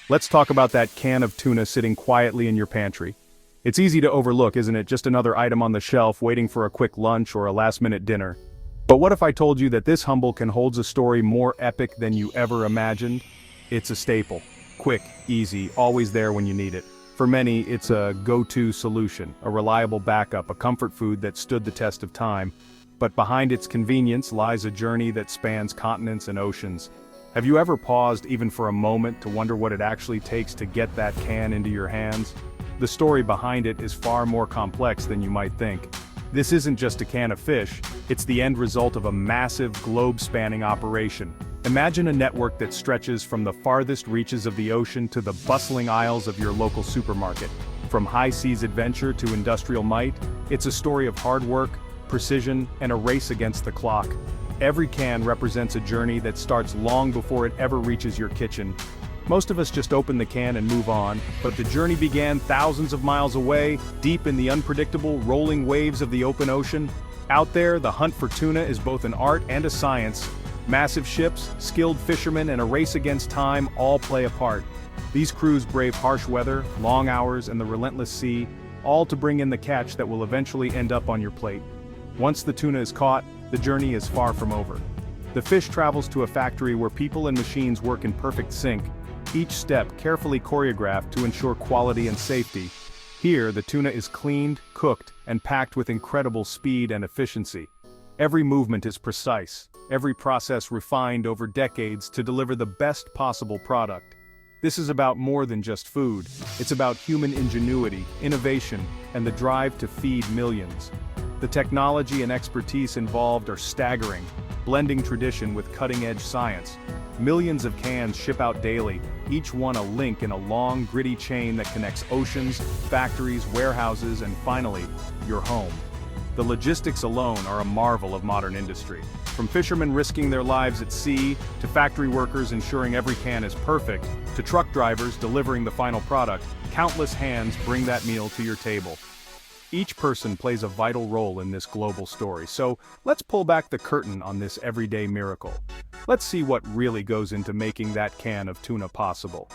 Let's talk about that can of tuna sitting quietly in your pantry. It's easy to overlook, isn't it? Just another item on the shelf waiting for a quick lunch or a last-minute dinner. But what if I told you that this humble can holds a story more epic than you ever imagined? It's a staple. Quick, easy, always there when you need it. For many, it's a go-to solution, a reliable backup, a comfort food that stood the test of time. But behind its convenience lies a journey that spans continents and oceans. Have you ever paused even for a moment to wonder what it actually takes to get that can into your hands? The story behind it is far more complex than you might think. This isn't just a can of fish, it's the end result of a massive, globe-spanning operation. Imagine a network that stretches from the farthest reaches of the ocean to the bustling aisles of your local supermarket. From high-seas adventure to industrial might, it's a story of hard work, precision, and a race against the clock. Every can represents a journey that starts long before it ever reaches your kitchen. Most of us just open the can and move on, but the journey began thousands of miles away, deep in the unpredictable, rolling waves of the open ocean. Out there, the hunt for tuna is both an art and a science. Massive ships, skilled fishermen, and a race against time all play a part. These crews brave harsh weather, long hours, and the relentless sea, all to bring in the catch that will eventually end up on your plate. Once the tuna is caught, the journey is far from over. The fish travels to a factory where people and machines work in perfect sync, each step carefully choreographed to ensure quality and safety. Here, the tuna is cleaned, cooked, and packed with incredible speed and efficiency. Every movement is precise, every process refined over decades to deliver the best possible product. This is about more than just food. It's about human ingenuity, innovation, and the drive to feed millions. The technology and expertise involved are staggering, blending tradition with cutting-edge science. Millions of cans ship out daily, each one a link in a long, gritty chain that connects oceans, factories, warehouses, and finally, your home. The logistics alone are a marvel of modern industry. From fishermen risking their lives at sea, to factory workers ensuring every can is perfect, to truck drivers delivering the final product, countless hands bring that meal to your table. Each person plays a vital role in this global story, so let's pull back the curtain on this everyday miracle. Let's see what really goes into making that can of tuna possible.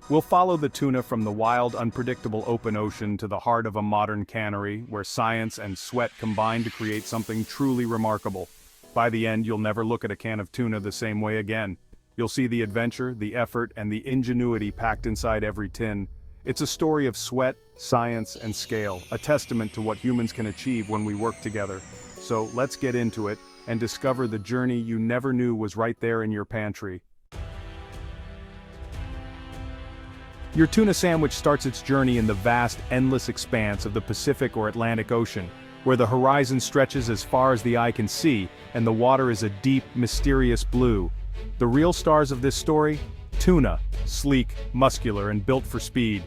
We'll follow the tuna from the wild, unpredictable open ocean to the heart of a modern cannery, where science and sweat combine to create something truly remarkable. By the end, you'll never look at a can of tuna the same way again. You'll see the adventure, the effort, and the ingenuity packed inside every tin. It's a story of sweat, science, and scale, a testament to what humans can achieve when we work together. So let's get into it and discover the journey you never knew was right there in your pantry. Your tuna sandwich starts its journey in the vast, endless expanse of the Pacific or Atlantic Ocean, where the horizon stretches as far as the eye can see, and the water is a deep, mysterious blue. The real stars of this story? Tuna, sleek, muscular, and built for speed.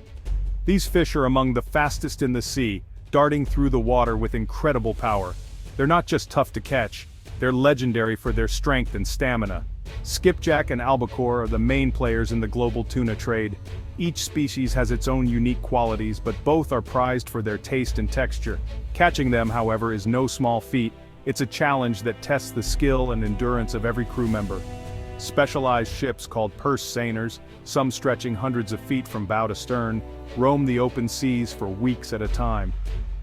These fish are among the fastest in the sea, darting through the water with incredible power. They're not just tough to catch, they're legendary for their strength and stamina. Skipjack and albacore are the main players in the global tuna trade. Each species has its own unique qualities, but both are prized for their taste and texture. Catching them, however, is no small feat. It's a challenge that tests the skill and endurance of every crew member. Specialized ships called purse seiners, some stretching hundreds of feet from bow to stern, roam the open seas for weeks at a time.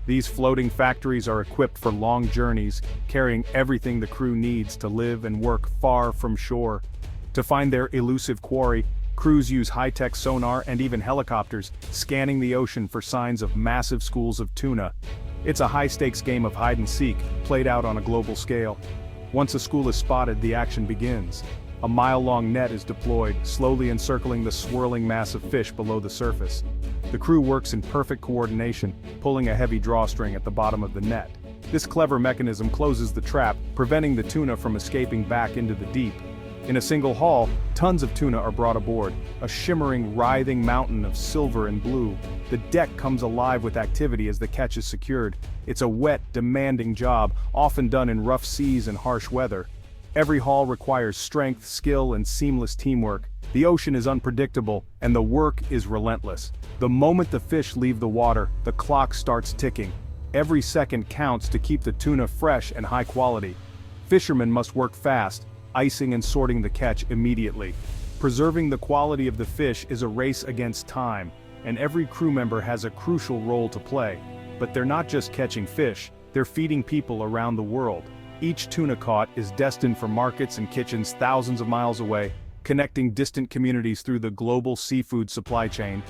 These floating factories are equipped for long journeys, carrying everything the crew needs to live and work far from shore. To find their elusive quarry, crews use high-tech sonar and even helicopters, scanning the ocean for signs of massive schools of tuna. It's a high-stakes game of hide-and-seek, played out on a global scale. Once a school is spotted, the action begins. A mile-long net is deployed, slowly encircling the swirling mass of fish below the surface. The crew works in perfect coordination, pulling a heavy drawstring at the bottom of the net. This clever mechanism closes the trap, preventing the tuna from escaping back into the deep. In a single haul, tons of tuna are brought aboard, a shimmering, writhing mountain of silver and blue. The deck comes alive with activity as the catch is secured. It's a wet, demanding job, often done in rough seas and harsh weather. Every haul requires strength, skill, and seamless teamwork. The ocean is unpredictable, and the work is relentless. The moment the fish leave the water, the clock starts ticking. Every second counts to keep the tuna fresh and high quality. Fishermen must work fast, icing and sorting the catch immediately. Preserving the quality of the fish is a race against time, and every crew member has a crucial role to play. But they're not just catching fish, they're feeding people around the world. Each tuna caught is destined for markets and kitchens thousands of miles away, connecting distant communities through the global seafood supply chain.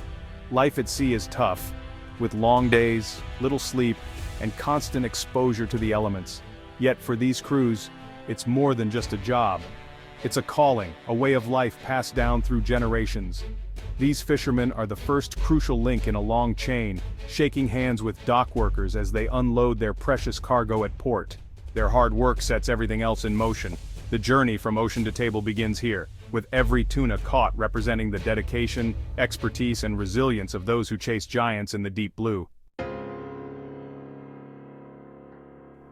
Life at sea is tough, with long days, little sleep, and constant exposure to the elements. Yet for these crews, it's more than just a job. It's a calling, a way of life passed down through generations. These fishermen are the first crucial link in a long chain, shaking hands with dock workers as they unload their precious cargo at port. Their hard work sets everything else in motion. The journey from ocean to table begins here, with every tuna caught representing the dedication, expertise, and resilience of those who chase giants in the deep blue.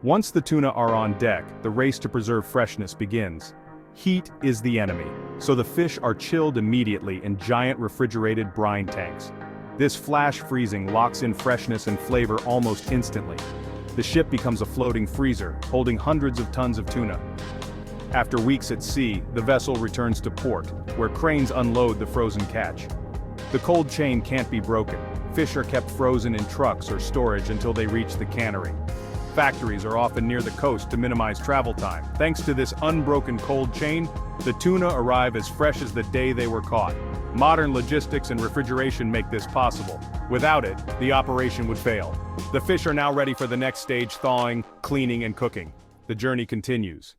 Once the tuna are on deck, the race to preserve freshness begins. Heat is the enemy, so the fish are chilled immediately in giant refrigerated brine tanks. This flash freezing locks in freshness and flavor almost instantly. The ship becomes a floating freezer, holding hundreds of tons of tuna. After weeks at sea, the vessel returns to port, where cranes unload the frozen catch. The cold chain can't be broken. Fish are kept frozen in trucks or storage until they reach the cannery. Factories are often near the coast to minimize travel time. Thanks to this unbroken cold chain, the tuna arrive as fresh as the day they were caught. Modern logistics and refrigeration make this possible. Without it, the operation would fail. The fish are now ready for the next stage: thawing, cleaning, and cooking. The journey continues.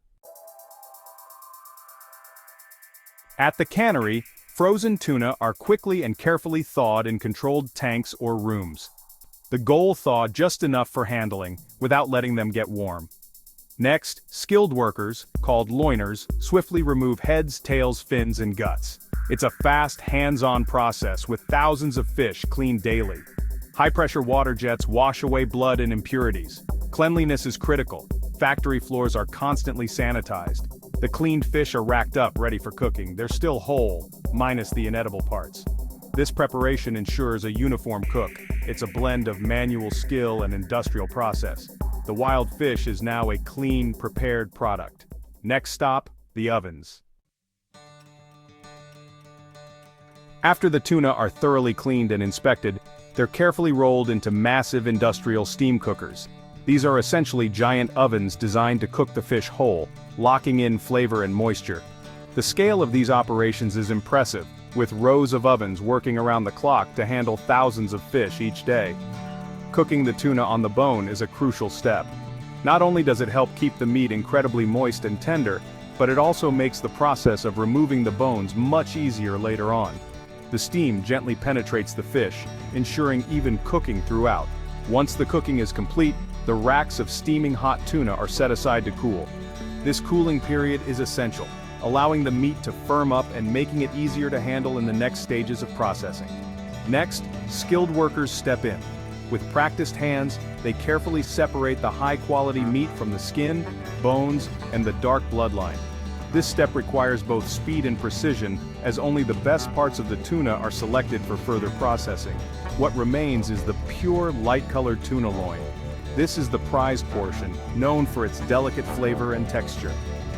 At the cannery, frozen tuna are quickly and carefully thawed in controlled tanks or rooms. The goal: thaw just enough for handling, without letting them get warm. Next, skilled workers, called loiners, swiftly remove heads, tails, fins, and guts. It's a fast, hands-on process with thousands of fish cleaned daily. High-pressure water jets wash away blood and impurities. Cleanliness is critical. Factory floors are constantly sanitized. The cleaned fish are racked up ready for cooking. They're still whole, minus the inedible parts. This preparation ensures a uniform cook. It's a blend of manual skill and industrial process. The wild fish is now a clean, prepared product. Next stop, the ovens. After the tuna are thoroughly cleaned and inspected, they're carefully rolled into massive industrial steam cookers. These are essentially giant ovens designed to cook the fish whole, locking in flavor and moisture. The scale of these operations is impressive, with rows of ovens working around the clock to handle thousands of fish each day. Cooking the tuna on the bone is a crucial step. Not only does it help keep the meat incredibly moist and tender, but it also makes the process of removing the bones much easier later on. The steam gently penetrates the fish, ensuring even cooking throughout. Once the cooking is complete, the racks of steaming hot tuna are set aside to cool. This cooling period is essential, allowing the meat to firm up and making it easier to handle in the next stages of processing. Next, skilled workers step in. With practiced hands, they carefully separate the high-quality meat from the skin, bones, and the dark bloodline. This step requires both speed and precision, as only the best parts of the tuna are selected for further processing. What remains is the pure, light-colored tuna loin. This is the prized portion, known for its delicate flavor and texture.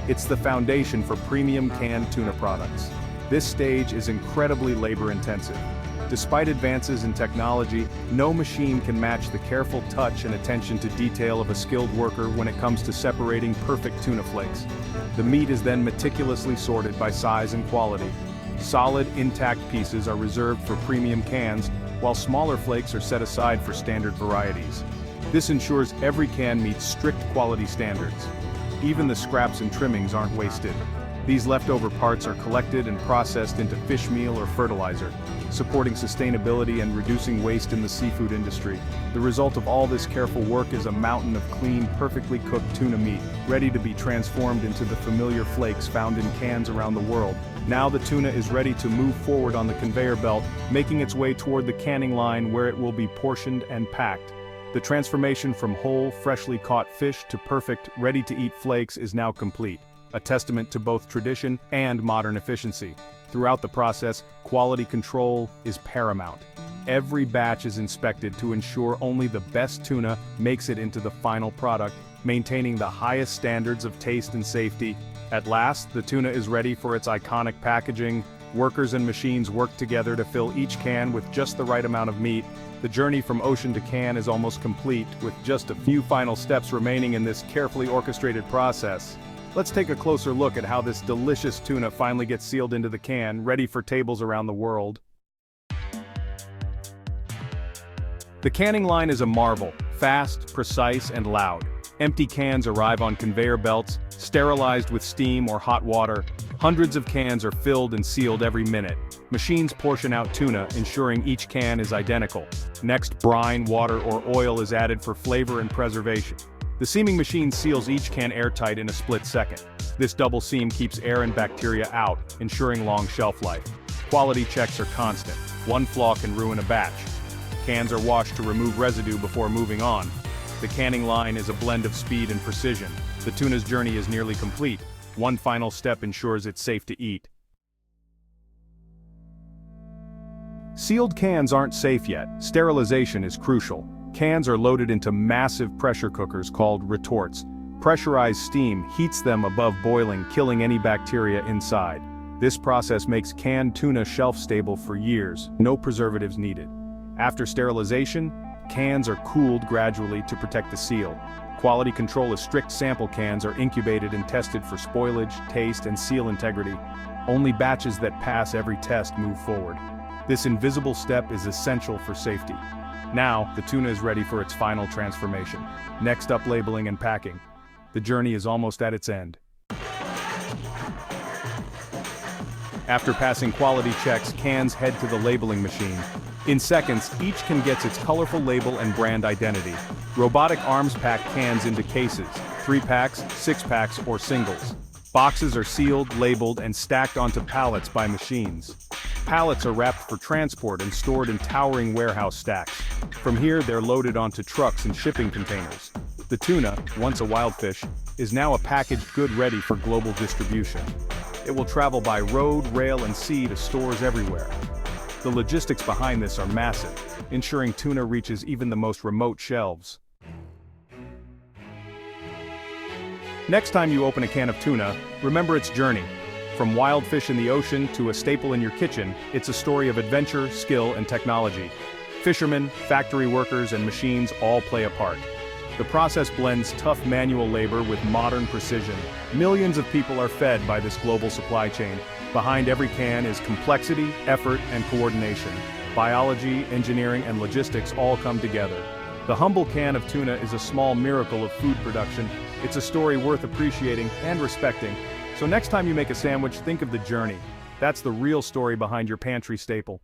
It's the foundation for premium canned tuna products. This stage is incredibly labor-intensive. Despite advances in technology, no machine can match the careful touch and attention to detail of a skilled worker when it comes to separating perfect tuna flakes. The meat is then meticulously sorted by size and quality. Solid, intact pieces are reserved for premium cans, while smaller flakes are set aside for standard varieties. This ensures every can meets strict quality standards. Even the scraps and trimmings aren't wasted. These leftover parts are collected and processed into fish meal or fertilizer, supporting sustainability and reducing waste in the seafood industry. The result of all this careful work is a mountain of clean, perfectly cooked tuna meat, ready to be transformed into the familiar flakes found in cans around the world. Now the tuna is ready to move forward on the conveyor belt, making its way toward the canning line where it will be portioned and packed. The transformation from whole, freshly caught fish to perfect, ready-to-eat flakes is now complete, a testament to both tradition and modern efficiency. Throughout the process, quality control is paramount. Every batch is inspected to ensure only the best tuna makes it into the final product, maintaining the highest standards of taste and safety. At last, the tuna is ready for its iconic packaging, Workers and machines work together to fill each can with just the right amount of meat. The journey from ocean to can is almost complete, with just a few final steps remaining in this carefully orchestrated process. Let's take a closer look at how this delicious tuna finally gets sealed into the can, ready for tables around the world. The canning line is a marvel, fast, precise, and loud. Empty cans arrive on conveyor belts, sterilized with steam or hot water. Hundreds of cans are filled and sealed every minute. Machines portion out tuna, ensuring each can is identical. Next, brine, water, or oil is added for flavor and preservation. The seaming machine seals each can airtight in a split second. This double seam keeps air and bacteria out, ensuring long shelf life. Quality checks are constant. One flaw can ruin a batch. Cans are washed to remove residue before moving on. The canning line is a blend of speed and precision. The tuna's journey is nearly complete. One final step ensures it's safe to eat. Sealed cans aren't safe yet. Sterilization is crucial. Cans are loaded into massive pressure cookers called retorts. Pressurized steam heats them above boiling, killing any bacteria inside. This process makes canned tuna shelf-stable for years, no preservatives needed. After sterilization, cans are cooled gradually to protect the seal. Quality control is strict. Sample cans are incubated and tested for spoilage, taste, and seal integrity. Only batches that pass every test move forward. This invisible step is essential for safety. Now, the tuna is ready for its final transformation. Next up, labeling and packing. The journey is almost at its end. After passing quality checks, cans head to the labeling machine. In seconds, each can gets its colorful label and brand identity. Robotic arms pack cans into cases, 3-packs, 6-packs, or singles. Boxes are sealed, labeled, and stacked onto pallets by machines. Pallets are wrapped for transport and stored in towering warehouse stacks. From here, they're loaded onto trucks and shipping containers. The tuna, once a wild fish, is now a packaged good ready for global distribution. It will travel by road, rail, and sea to stores everywhere. The logistics behind this are massive, ensuring tuna reaches even the most remote shelves. Next time you open a can of tuna, remember its journey. From wild fish in the ocean to a staple in your kitchen, it's a story of adventure, skill, and technology. Fishermen, factory workers, and machines all play a part. The process blends tough manual labor with modern precision. Millions of people are fed by this global supply chain. Behind every can is complexity, effort, and coordination. Biology, engineering, and logistics all come together. The humble can of tuna is a small miracle of food production. It's a story worth appreciating and respecting. So next time you make a sandwich, think of the journey. That's the real story behind your pantry staple.